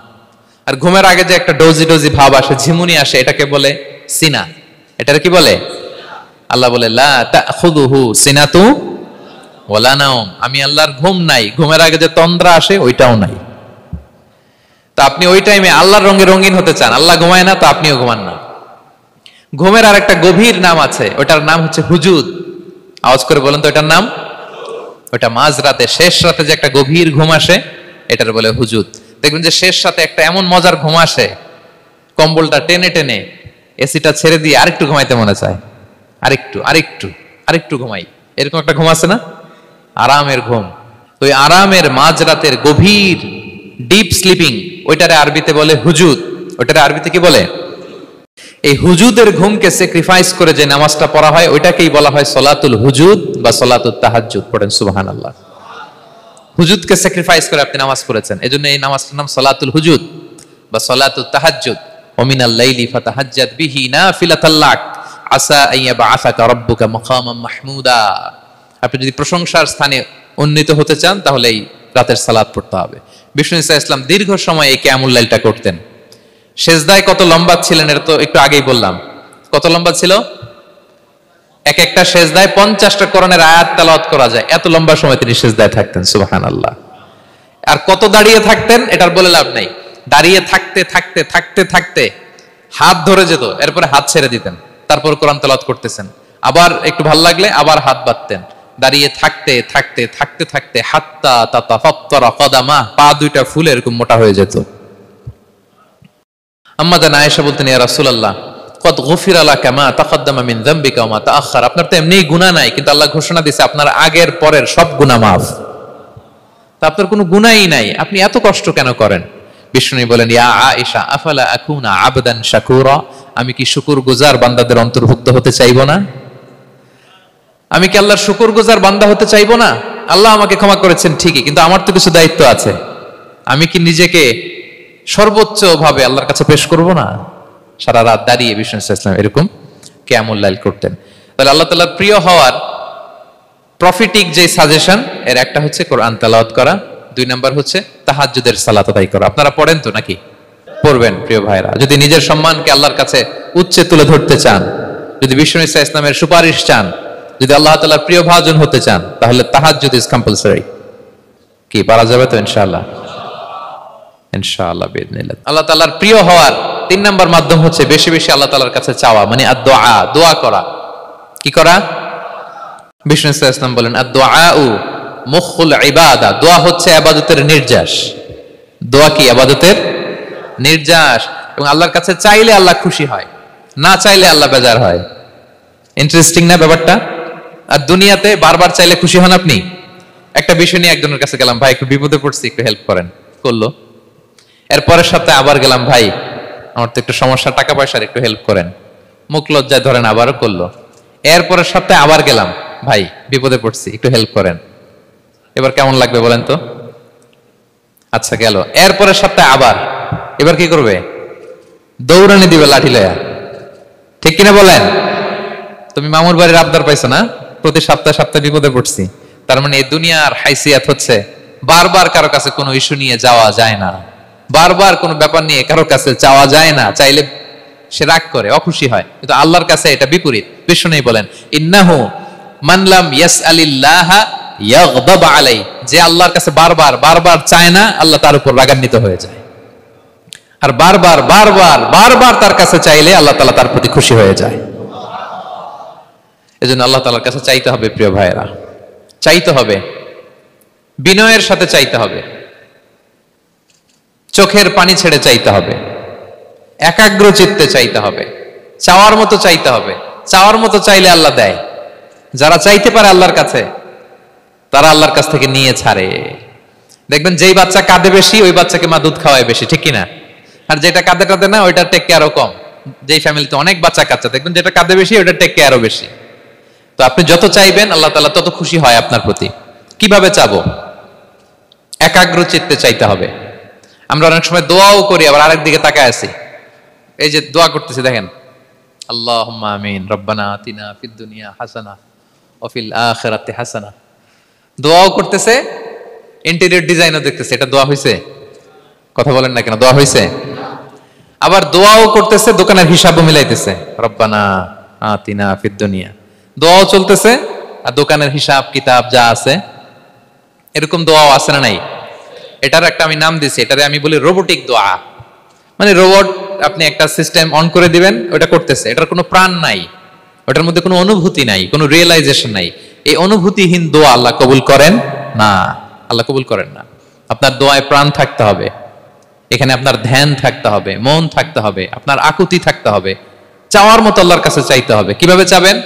আর ঘুমের আগে যে একটা ডোজি ডোজি ভাব আসে, ঝিমুনি আসে, এটাকে বলে সিনা। এটার কি বলে? আল্লাহ বলে, লা তাখুযুহু সিনাতু ওয়ালা নাওম, আমি আল্লাহর ঘুম নাই, ঘুমের আগে যে তন্দ্রা আসে ওইটাও নাই। তো আপনি ওই টাইমে আল্লাহর রঙে রঙিন হতে চান, আল্লাহ ঘুমায় না, তো আপনিও ঘুমান না। ঘুমের আর একটা গভীর নাম আছে, ওটার নাম হচ্ছে হুজুদ। আওয়াজ করে বলেন তো, এটার নাম? ওটা মাঝরাতে, শেষ রাতে যে একটা গভীর ঘুম আসে, এটার বলে হুজুদ। দেখবেন যে শেষ রাতে একটা এমন মজার ঘুম আসে, কম্বলটা টেনে টেনে এসিটা ছেড়ে দিয়ে আরেকটু ঘুমাইতে মনে চায়, আরেকটু আরেকটু আরেকটু ঘুমাই, এরকম একটা ঘুম আছে না? আরামের ঘুম। তো ওই আরামের মাঝরাতের গভীর ডিপ স্লিপিং, ওইটারে আরবিতে বলে হুজুদ। ওইটারে আরবিতে কি বলে? এই হুজুদের ঘুমকে স্যাক্রিফাইস করে যে নামাজটা পড়া হয়, ওইটাকেই বলা হয় সলাতুল হুজুদ বা সলাতুত তাহাজ্জুদ। পড়েন সুবহানাল্লাহ। হুজুদকে স্যাক্রিফাইস করে আপনি নামাজ পড়েছেন, এজন্য এই নামাজটার নাম সলাতুল হুজুদ বা সলাতুত তাহাজ্জুদ। ওয়া মিনাল লাইলি ফাতাহাজ্জাদ বিহি নাফিলাতাল লাক আসা আইয়াবআসাকা রাব্বুকা মাকামান মাহমুদা। আপনি যদি প্রশংসার স্থানে উন্নীত হতে চান, তাহলে এই রাতের সালাত পড়তে হবে। বিষ্ণু সাল্লাল্লাহু আলাইহি ওয়াসাল্লাম দীর্ঘ সময় এই কিয়ামুল লাইলটা করতেন। সেজদায় কত লম্বা ছিলেন এটা তো একটু আগেই বললাম। কত লম্বা ছিল? এক একটা সেজদায় 50টা কোরআনের আয়াত তেলাওয়াত করা যায়, এত লম্বা সময় তিনি সেজদায় থাকতেন। সুবহানাল্লাহ। আর কত দাঁড়িয়ে থাকতেন এটার বলে লাভ নাই। দাঁড়িয়ে থাকতে থাকতে থাকতে থাকতে হাত ধরে যেত, এরপরে হাত ছেড়ে দিতেন, তারপর কোরআন তেলাওয়াত করতেছেন। আবার একটু ভালো লাগলে আবার হাত বাঁধতেন। দাঁড়িয়ে থাকতে থাকতে থাকতে থাকতে হাত্তা তাতাফাত্তারা কদামা, পা দুইটা ফুলে এরকম মোটা হয়ে যেত। আম্মা জান আয়েশা বলতেন, ইয়া রাসূলুল্লাহ কদ গুফিরা লাকা মা তাকদ্দামা মিন যামবিকা ওয়া মা তাআখার। আপনার তো এমনিই গুনাহ নাই, কিন্তু আল্লাহ ঘোষণা দিয়েছে আপনার আগের পরের সব গুনাহ মাফ। তা আপনার কোনো গুনাহই নাই, আপনি এত কষ্ট কেন করেন? বিষ্ণু বলেন, ইয়া আয়েশা আফালা আকুনা আবদান শাকুরা, আমি কি শুকরগুজার বান্দাদের অন্তর্ভুক্ত হতে চাইবো না? আমি কি আল্লাহর শুকরগুজার বান্দা হতে চাইবো না? আল্লাহ আমাকে ক্ষমা করেছেন ঠিকই, কিন্তু আমার তো কিছু দায়িত্ব আছে। আমি কি নিজেকে সর্বোচ্চ ভাবে আল্লাহর কাছে পেশ করব না? সারা রাত দাঁড়িয়ে বিষ্ণু সাল্লাল্লাহু আলাইহি ওয়াসাল্লাম এরকম কিয়ামুল লাইল করতেন। তাহলে আল্লাহ তাআলার প্রিয় হওয়ার প্রফিটিক যে সাজেশন, এর একটা হচ্ছে কোরআন তেলাওয়াত করা, 2 নাম্বার হচ্ছে তাহাজ্জুদের সালাত আদায় করা। আপনারা পড়েন তো নাকি? পড়বেন প্রিয় ভাইরা। যদি নিজের সম্মানকে আল্লাহর কাছে উচ্চে তুলে ধরতে চান, যদি বিষ্ণু ইসলামের সুপারিশ চান, যদি আল্লাহ তাআলার প্রিয় ভাজন হতে চান, তাহলে তাহাজ্জুদ ইজ কম্পালসরি। কি পারা যাবে তো ইনশাআল্লাহ? ইনশাআল্লাহ বিইذনিল্লাহ। আল্লাহ তাআলার প্রিয় হওয়ার 3 নাম্বার মাধ্যম হচ্ছে বেশি বেশি আল্লাহ তাআলার কাছে চাওয়া, মানে আদ-দুআ, দোয়া করা। কি করা? বিষ্ণু সাল্লাল্লাহু আলাইহি ওয়াসাল্লাম বলেন আদ-দুআউ মুখুল ইবাদা, দোয়া হচ্ছে ইবাদতের নির্যাস। দোয়া কি? ইবাদতের নির্যাস। এবং আল্লাহর কাছে চাইলে আল্লাহ খুশি হয়, না চাইলে আল্লাহ বেজার হয়। ইন্টারেস্টিং না ব্যাপারটা? আর দুনিয়াতে বারবার চাইলে খুশি হন আপনি? একটা বিষয় নিয়ে একজনের কাছে গেলাম, ভাই একটু বিপদে পড়ছি, একটু হেল্প করেন, করলো। এর পরের সপ্তাহে আবার গেলাম, ভাই আমার তো একটু সমস্যা, টাকা পয়সার, একটু হেল্প করেন, মুখ লজ্জায় ধরেন, আবারও করলো। এর পরের সপ্তাহে আবার গেলাম, ভাই বিপদে পড়ছি, একটু হেল্প করেন। এবার কেমন লাগবে বলেন তো? আচ্ছা গেল। এর পরের সপ্তাহে আবার, এবার কি করবে? দৌড়ানি দিবে লাঠি লয়া, ঠিক কিনা বলেন? তুমি মামুর বাড়ির আবদার পাইছো না, প্রতি সপ্তাহে সপ্তাহে বিপদে পড়ছি। তার মানে এই দুনিয়ার হাইসিয়াত হচ্ছে বারবার কারো কাছে কোনো ইস্যু নিয়ে যাওয়া যায় না, বারবার কোনো ব্যাপার নিয়ে কারো কাছে চাওয়া যায় না। চাইলে সে রাগ করে, অখুশি হয়। কিন্তু আল্লাহর কাছে এটা বিপরীত। বিষ্ণু বলেন ইন্নাহু মান লাম ইয়াসআলিল্লাহা ইয়াগদাব আলাই, যে আল্লাহর কাছে বারবার বারবার চায় না, আল্লাহ তার উপর রাগান্বিত হয়ে যায়। আর বারবার বারবার বারবার তার কাছে চাইলে আল্লাহ তাআলা তার প্রতি খুশি হয়ে যায়। এজন্য আল্লাহ তাআলার কাছে চাইতে হবে প্রিয় ভাইয়েরা, চাইতে হবে, বিনয়ের সাথে চাইতে হবে, চোখের পানি ছেড়ে চাইতে হবে, একাগ্র চিত্তে চাইতে হবে, চাওয়ার মতো চাইতে হবে। চাওয়ার মতো চাইলে আল্লাহ দেয়। যারা চাইতে পারে আল্লাহর কাছে, তারা আল্লাহর কাছ থেকে নিয়ে ছাড়ে। দেখবেন যেই বাচ্চা কাঁদে বেশি, ওই বাচ্চাকে মা দুধ খাওয়ায় বেশি, ঠিক কিনা? আর যেটা কাঁদে টাদে না, ওইটা টেক কেয়ারও কম। যেই ফ্যামিলিতে অনেক বাচ্চা কাচ্চা, দেখবেন যেটা কাঁদে বেশি, ওইটা টেক কেয়ারও বেশি। তো আপনি যত চাইবেন আল্লাহ তাআলা তত খুশি হয় আপনার প্রতি। কিভাবে চাবো? একাগ্র চিত্তে চাইতে হবে। আমরা অনেক সময় দোয়াও করি, আবার আরেক দিকে তাকায় আছি। এই যে দোয়া করতেছি, দেখেন আল্লাহুম্মা আমিন, রব্বানা আতিনা ফিদ দুনিয়া হাসানা ওয়া ফিল আখিরাতি হাসানা। দোয়াও করতেছে, ইন্টেরিয়র ডিজাইনও দেখতেছে। এটা দোয়া হইছে? কথা বলেন না কেন? দোয়া হইছে? আবার দোয়াও করতেছে, দোকানের হিসাবও মিলাইতেছে, রব্বানা আতিনা ফিদ দুনিয়া। দোয়াও চলতেছে আর দোকানের হিসাব কিতাব যা আছে, এরকম দোয়াও আছে না নাই? এটার একটা আমি নাম দিছি, এটারে আমি বলি রোবোটিক দোয়া। মানে রোবট, আপনি একটা সিস্টেম অন করে দিবেন, ওটা করতেছে, এটার কোনো প্রাণ নাই, ওটার মধ্যে কোনো অনুভূতি নাই, কোনো রিয়েলাইজেশন নাই। এই অনুভূতিহীন দোয়া আল্লাহ কবুল করেন না, আল্লাহ কবুল করেন না। আপনার দোয়ায় প্রাণ থাকতে হবে, এখানে আপনার ধ্যান থাকতে হবে, মন থাকতে হবে, আপনার আকুতি থাকতে হবে, চাওয়ার মতো আল্লাহর কাছে চাইতে হবে। কিভাবে চাবেন?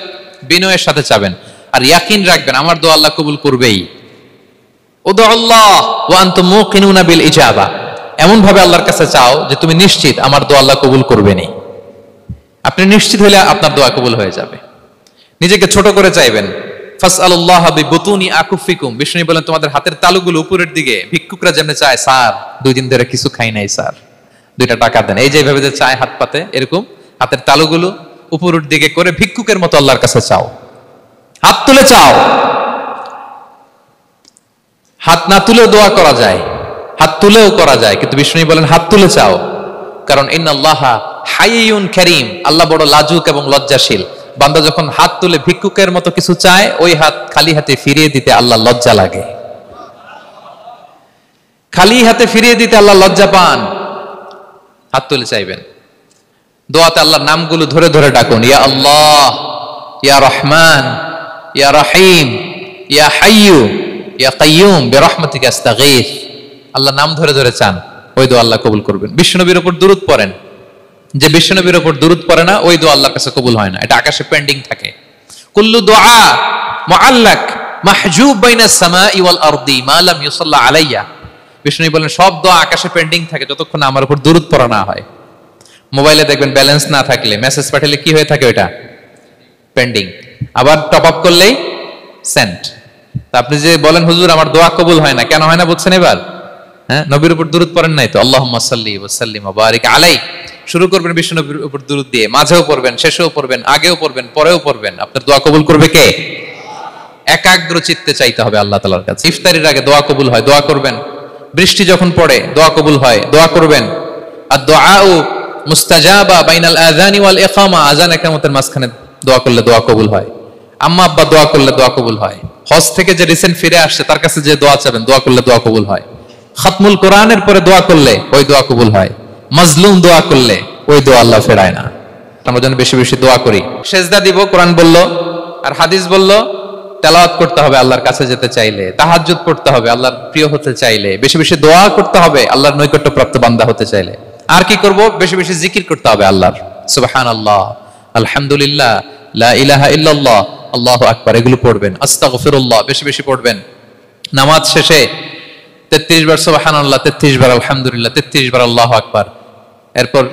বিনয়ের সাথে চাবেন, আর ইয়াকিন রাখবেন আমার দোয়া আল্লাহ কবুল করবেই। উদুল্লাহ ওয়া আনতুম মুকিনুনা বিল ইজাবা, এমন ভাবে আল্লাহর কাছে চাও যে তুমি নিশ্চিত আমার দোয়া আল্লাহ কবুল করবেনই। আপনি নিশ্চিত হলে আপনার দোয়া কবুল হয়ে যাবে। নিজেকে ছোট করে চাইবেন। ফাসআলুল্লাহ বিবুতুনি আকুফিকুম, বিষ্ণু বলেন তোমাদের হাতের তালুগুলো উপরের দিকে। ভিক্ষুকরা যেমন চায়, স্যার 2 দিন ধরে কিছু খাই নাই স্যার, 2টা টাকা দেন, এই যে ভাবে যে চায় হাত পাতে, এরকম হাতের তালুগুলো উপরের দিকে করে ভিক্ষুকের মতো আল্লাহর কাছে চাও। হাত তুলে চাও, হাত না তুলেও দোয়া করা যায়, হাত তুলেও করা যায়, কিন্তু বিষ্ণু বলেন হাত তুলে চাও। কারণ ইন্নাল্লাহা হাইয়ুন কারীম, আল্লাহ বড় লাজুক এবং লজ্জাশীল। বান্দা যখন হাত তুলে ভিক্ষুকের মতো কিছু চায়, ওই হাত খালি হাতে ফিরিয়ে দিতে আল্লাহ লজ্জা লাগে। খালি হাতে ফিরিয়ে দিতে আল্লাহ লজ্জা পান। হাত তুলে চাইবেন। দোয়াতে আল্লাহর নামগুলো ধরে ধরে ডাকুন, ইয়া আল্লাহ, ইয়া রহমান, ইয়া রহিম, ইয়া হাইয়ু, ইয়া কাইয়ুম বিরহমাতিকা আস্তাগীথ। আল্লাহ নাম ধরে ধরে চান, ওই দোয়া আল্লাহ কবুল করবেন। বিশ্বনবীর উপর দুরূদ পড়েন। যে বিশ্বনবীর উপর দুরূদ পড়ে না, ওই দোয়া আল্লাহর কাছে কবুল হয় না, এটা আকাশে পেন্ডিং থাকে। কুল্লু দুআ মুআল্লাক মাহজুব বাইনাস সামাই ওয়াল আরদি মা লাম ইউসাল্লা আলাইয়া। বিষ্ণু বলেন সব দোয়া আকাশে পেন্ডিং থাকে যতক্ষণ আমার উপর দুরূদ পড়া না হয়। মোবাইলে দেখবেন ব্যালেন্স না থাকলে, মেসেজ পাঠালে কি হয়ে থাকে? ওটা পেন্ডিং। আবার টপ আপ করলেই সেন্ট। আপনি যে বলেন হুজুর আমার দোয়া কবুল হয় না, কেন হয় না বুঝছেন এবার? হ্যাঁ, নবীর উপর দুরূদ পড়েন নাই তো। আল্লাহুম্মা সাল্লি ওয়া সাল্লিম ওয়া বারিক আলাইহি। শুরু করবেন বিশ্ব নবীর উপর দুরূদ দিয়ে, মাঝেও পড়বেন, শেষেও পড়বেন, আগেও পড়বেন, পরেও পড়বেন। আপনার দোয়া কবুল করবে কে? একাগ্র চিত্তে চাইতে হবে আল্লাহ তাআলার কাছে। ইফতারির আগে দোয়া কবুল হয়, দোয়া করবেন। বৃষ্টি যখন পড়ে দোয়া কবুল হয়, দোয়া করবেন। আর দুআউ মুস্তাজাবা বাইনাল আযানি ওয়াল ইকামা, আযান ইকামতের মাঝখানে দোয়া করলে দোয়া কবুল হয়। আম্মা আব্বা দোয়া করলে দোয়া কবুল হয়। হজ থেকে যে রিসেন্ট ফিরে আসছে তার কাছে যে দোয়া চাবেন, দোয়া করলে দোয়া কবুল হয়। খতমুল কোরআনের পরে দোয়া করলে ওই দোয়া কবুল হয়, মাজলুম দোয়া করলে ওই দোয়া আল্লাহ ফেরায় না। আমরা যেন বেশি বেশি দোয়া করি। সেজদা দিব, কোরআন বলল আর হাদিস বলল তেলাওয়াত করতে হবে আল্লাহর কাছে যেতে চাইলে, তাহাজ্জুদ পড়তে হবে আল্লাহর প্রিয় হতে চাইলে, বেশি বেশি দোয়া করতে হবে আল্লাহর নৈকট্যপ্রাপ্ত বান্দা হতে চাইলে। আর কি করব? বেশি বেশি জিকির করতে হবে আল্লাহর, সুবহানাল্লাহ, আলহামদুলিল্লাহ, লা ইলাহা ইল্লাল্লাহ, আল্লাহু আকবার, এগুলো পড়বেন। আস্তাগফিরুল্লাহ বেশি বেশি পড়বেন। নামাজ শেষে 33 বার সুবহানাল্লাহ, 33 বার আলহামদুলিল্লাহ, 33 বার আল্লাহু আকবার, এরপর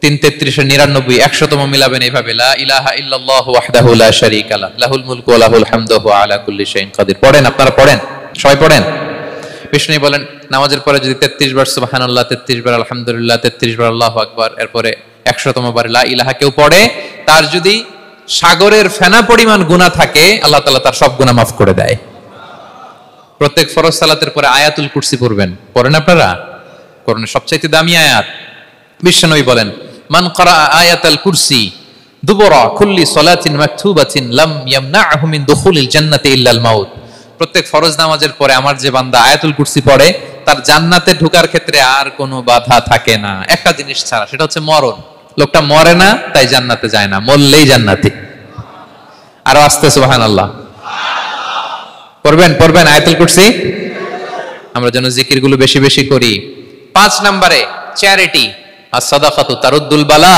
3 33 99 100তম মিলাবেন এইভাবে, লা ইলাহা ইল্লাল্লাহু ওয়াহদাহু লা শারীকা লাহু লাহুল মুলকু ওয়া লাহুল হামদু ওয়া আলা কুল্লি শাইইন কাদির। পড়েন, আপনারা পড়েন, সবাই পড়েন। বিষ্ণু বলেন নামাজের পরে যদি 33 বার সুবহানাল্লাহ, 33 বার আলহামদুলিল্লাহ, 33 বার আল্লাহু আকবার, এরপরে 100তম বার লা ইলাহা কেউ পড়ে, তার যদি সাগরের ফেনা পরিমাণ গুনাহ থাকে আল্লাহ তাআলা তার সব গুনাহ মাফ করে দেয়। প্রত্যেক ফরজ সালাতের পরে আয়াতুল কুরসি পড়বেন, পড়েন আপনারা? কোরআনের সবচেয়ে দামি আয়াত। বিশ্বনবী বলেন মান ক্বারা আয়াতাল কুরসি দুবরা কুল্লি সালাতিন মাকতুবাতিন লাম ইয়ামনাহু মিন দুখুলিল জান্নাতি ইল্লাল মাউত। প্রত্যেক ফরজ নামাজের পরে আমার যে বান্দা আয়াতুল কুরসি পড়ে তার জান্নাতে ঢোকার ক্ষেত্রে আর কোনো বাধা থাকে না, একটা জিনিস ছাড়া, সেটা হচ্ছে মরণ। লোকটা মরে না তাই জান্নাতে যায় না, মরলেই জান্নাতি। আরো আস্তে সুবহানাল্লাহ পড়বেন, পড়বেন আয়াতুল কুরসি। আমরা যেন জিকিরগুলো বেশি বেশি করি। 5 নম্বরে চ্যারিটি as-সাদাকাতু তারুদ্দুল বালা।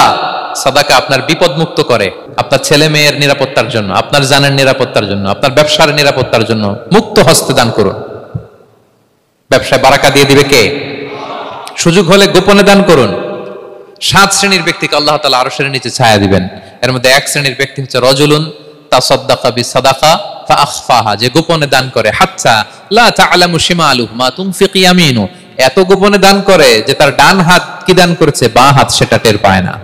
সাদাকা আপনার বিপদ মুক্ত করে, আপনার ছেলে মেয়ের নিরাপত্তার জন্য, আপনার জানের নিরাপত্তার জন্য, আপনার ব্যবসার নিরাপত্তার জন্য মুক্ত হস্তে দান করুন। ব্যবসায় বারাকা দিয়ে দিবে কে? সুযোগ হলে গোপনে দান করুন। 7 শ্রেণীর ব্যক্তিকে আল্লাহ তাআলা আরশের নিচে ছায়া দিবেন। এর মধ্যে 1 শ্রেণীর ব্যক্তি হচ্ছে রাজুলুন তাসাদ্দাকা বিসাদাকা ফাআখফাহা, যে গোপনে দান করে, হাত্তা লা তা'লামু শিমালুহু মা তুনফিকু ইয়ামিনু, এত গোপনে দান করে যে তার ডান হাত কি দান করেছে বাঁ হাত সেটা টের পায় না।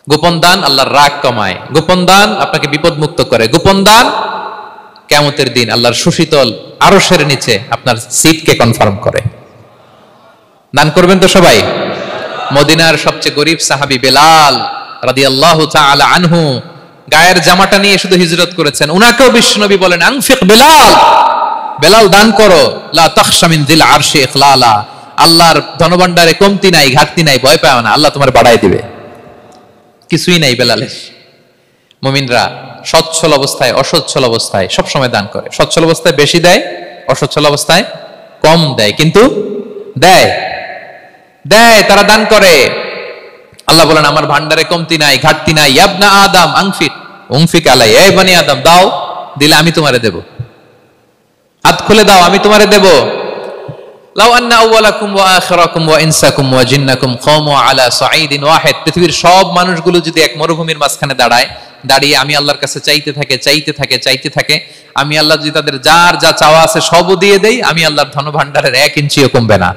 গোপন দান আল্লাহর রাগ কমায়, গোপন দান আপনাকে বিপদ মুক্ত করে, গোপন দান কিয়ামতের দিন আল্লাহর সুশীতল আরশের নিচে আপনার সিটকে কনফার্ম করে। দান করবেন তো সবাই? মদিনার সবচেয়ে গরীব সাহাবী বেলাল রাদিয়াল্লাহু তাআলা আনহু গায়ের জামাটা নিয়ে শুধু হিজরত করেছেন, উনাকেও বিশ্বনবী বলেন আনফিক বেলাল, বেলাল দান করো, লা তাখশা মিন যিল আরশি ইখলালা, আল্লাহর ধনভাণ্ডারে কমতি নাই, ঘাটতি নাই, ভয় পাও না, আল্লাহ তোমার বাড়ায় দিবে। কিছুই নাই বেলালের। মুমিনরা সচ্ছল অবস্থায় অসচ্ছল অবস্থায় সব সময় দান করে। সচ্ছল অবস্থায় বেশি দেয়, অসচ্ছল অবস্থায় কম দেয়, কিন্তু দেয় দেয়, তারা দান করে। আল্লাহ বলেন আমার ভান্ডারে কমতি নাই, ঘাটতি নাই। ইবনা আদম আনফিক উনফিক আলাই, এই বনি আদম দাও, দিলে আমি তোমারে দেব। হাত খুলে দাও, আমি তোমারে দেব। লাউ আন্না আউওয়ালাকুম ওয়া আখিরাকুম ওয়া ইনসাকুম ওয়া জিন্নাকুম কামু আলা সাঈদিন ওয়াহিদ, পৃথিবীর সব মানুষগুলো যদি এক মরুভূমির মাঝখানে দাঁড়িয়ে আমি আল্লাহর কাছে চাইতে থাকে, আমি আল্লাহ যদি তাদের যার যা চাওয়া আছে সবও দিয়ে দেই, আমি আল্লাহর ধনভাণ্ডারের 1 ইঞ্চিও কমবে না।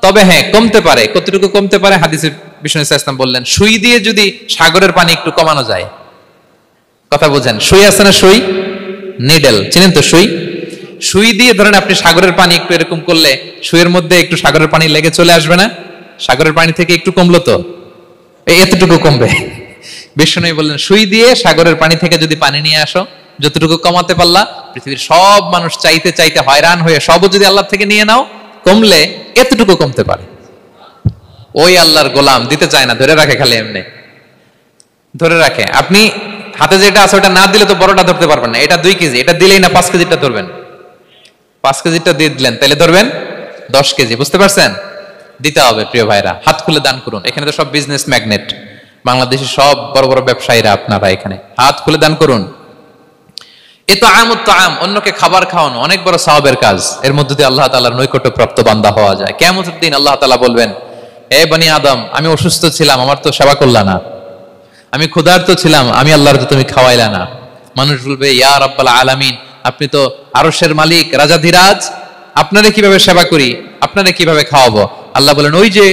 তবে হ্যাঁ, কমতে পারে। কতটুকু কমতে পারে? হাদিসে বিষ্ণু ইসলাম বললেন সুই দিয়ে যদি সাগরের পানি একটু কমানো যায়। কথা বুঝেন? সুই আছে না, সুই, নিডেল, চিনেন তো সুই? সুই দিয়ে ধরেন আপনি সাগরের পানি একটু এরকম করলে সুইয়ের মধ্যে একটু সাগরের পানি লেগে চলে আসবে না? সাগরের পানি থেকে একটু কমলো তো এতটুকু কমবে। বিষ্ণু বললেন সুই দিয়ে সাগরের পানি থেকে যদি পানি নিয়ে আসো, যতটুকু কমাতে পারলা, পৃথিবীর সব মানুষ চাইতে চাইতে হয়রান হয়ে সবও যদি আল্লাহ থেকে নিয়ে নাও, কমলে এতটুকু কমতে পারে। ওই আল্লাহর গোলাম দিতে চায় না, ধরে রাখে, খালি এমনি ধরে রাখে। আপনি হাতে যেটা আছে ওটা না দিলে তো বড়টা ধরতে পারবেন না। এটা 2 কেজি, এটা দিলেই না 5 কেজিটা ধরবেন। 5 কেজিটা দিয়ে দিলেন, তাহলে ধরবেন 10 কেজি। বুঝতে পারছেন? দিতে হবে প্রিয় ভাইরা, হাত খুলে দান করুন। এখানে তো সব বিজনেস ম্যাগনেট, বাংলাদেশের সব বড় বড় ব্যবসায়ীরা আপনারা এখানে, হাত খুলে দান করুন। ইতআমুত তাআম, অন্যকে খাবার খাওয়ানো অনেক বড় সওয়াবের কাজ। এর মধ্যে দিয়ে আল্লাহ তাআলার নৈকট্যপ্রাপ্ত বান্দা হওয়া যায়। কিয়ামতের দিন আল্লাহ তাআলা বলবেন, হে বনি আদম, আমি অসুস্থ ছিলাম, আমার তো সেবা করলা না। আমি ক্ষুধার্ত ছিলাম, আমি আল্লাহর তো তুমি খাওয়াইলা না। মানুষ বলবে, ইয়া রাব্বাল আলামিন, আপনি তো আরশের মালিক, রাজাধিরাজ, আপনারে কিভাবে সেবা করি, আপনারে কিভাবে খাওয়াবো? আল্লাহ বলেন, ওই যে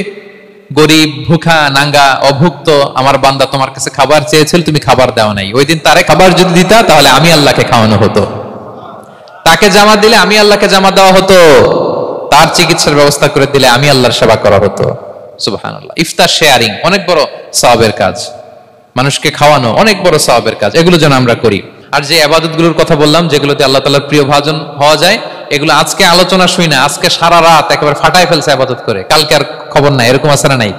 গরিব, ভুখা, নাঙ্গা, অভুক্ত আমার বান্দা তোমার কাছে খাবার চেয়েছিল, তুমি খাবার দাও নাই। ওই দিন তারে খাবার যদি দিতা, তাহলে আমি আল্লাহকে খাওয়ানো হতো। তাকে জামা দিলে আমি আল্লাহকে জামা দেওয়া হতো। তার চিকিৎসার ব্যবস্থা করে দিলে আমি আল্লাহর সেবা করা হতো। সুবহানাল্লাহ। ইফতার শেয়ারিং অনেক বড় সওয়াবের কাজ, মানুষকে খাওয়ানো অনেক বড় সওয়াবের কাজ। এগুলো যেন আমরা করি। আর যে ইবাদতগুলোর কথা বললাম, যেগুলোতে আল্লাহ তাআলার প্রিয় ভাজন হওয়া যায়, এগুলো আজকে আলোচনা শুই না, আজকে সারা রাত একেবারে ফাটায় ফেলছে ইবাদত করে, কালকে আর খবর নাই, এরকম আছে না নাই?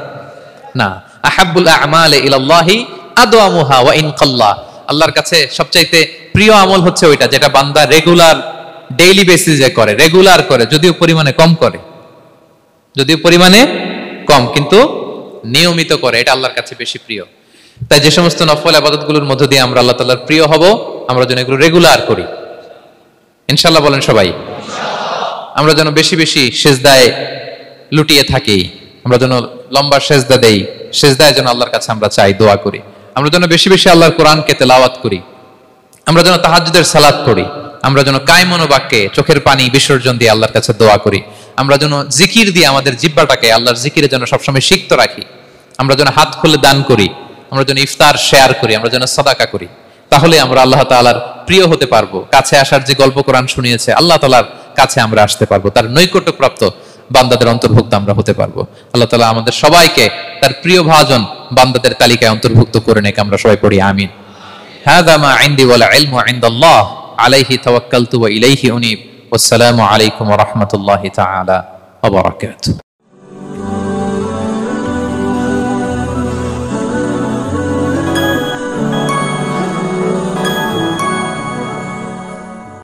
না, আহাব্বুল আ'মালি ইলাল্লাহি আদওয়ামুহা ওয়া ইন কাল্লা। আল্লাহর কাছে সবচাইতে প্রিয় আমল হচ্ছে ওইটা যেটা বান্দা রেগুলার ডেইলি বেসিসে করে, রেগুলার করে, যদিও পরিমাণে কম করে, যদিও পরিমাণে কম কিন্তু নিয়মিত করে, এটা আল্লাহর কাছে বেশি প্রিয়। তাই যে সমস্ত নফল ইবাদতগুলোর মধ্য দিয়ে আমরা আল্লাহ তাআলার প্রিয় হব, আমরা যেন এগুলো রেগুলার করি ইনশাআল্লাহ। বলেন সবাই আমরা যেন বেশি বেশি সেজদায় লুটিয়ে থাকি, আমরা যেন লম্বা সেজদা দেই, সেজদায় যেন আল্লাহর কাছে আমরা চাই, দোয়া করি। আমরা যেন বেশি বেশি আল্লাহর কোরআনকে তেলাওয়াত করি, আমরা যেন তাহাজ্জুদের সালাত পড়ি, আমরা যেন কায় মনোবাক্যে চোখের পানি বিসর্জন দিয়ে আল্লাহর কাছে দোয়া করি, আমরা যেন জিকির দিয়ে আমাদের জিহ্বাটাকে আল্লাহর জিকিরে যেন সবসময় সিক্ত রাখি, আমরা যেন হাত খুলে দান করি, আমরা যেন ইফতার শেয়ার করি, আমরা যেন সাদাকা করি। তাহলে আমরা আল্লাহ তাআলার প্রিয় হতে পারবো। কাছে আসার যে গল্প কোরআন শুনিয়েছে, আল্লাহ তাআলার কাছে আমরা আসতে পারবো, তার নৈকট্যপ্রাপ্ত বান্দাদের অন্তর্ভুক্ত আমরা হতে পারবো। আল্লাহ তাআলা আমাদের সবাইকে তার প্রিয় ভাজন বান্দাদের তালিকায় অন্তর্ভুক্ত করে নেক। আমরা সবাই পড়ি আমিন। হাযা মা ইনদি ওয়াল ইলমু ইনদাল্লাহ আলাইহি তাওয়াক্কালতু ওয়া ইলাইহি উনীব। ওয়াসসালামু আলাইকুম ওয়া রাহমাতুল্লাহি তাআলা ওয়া বারাকাতুহু।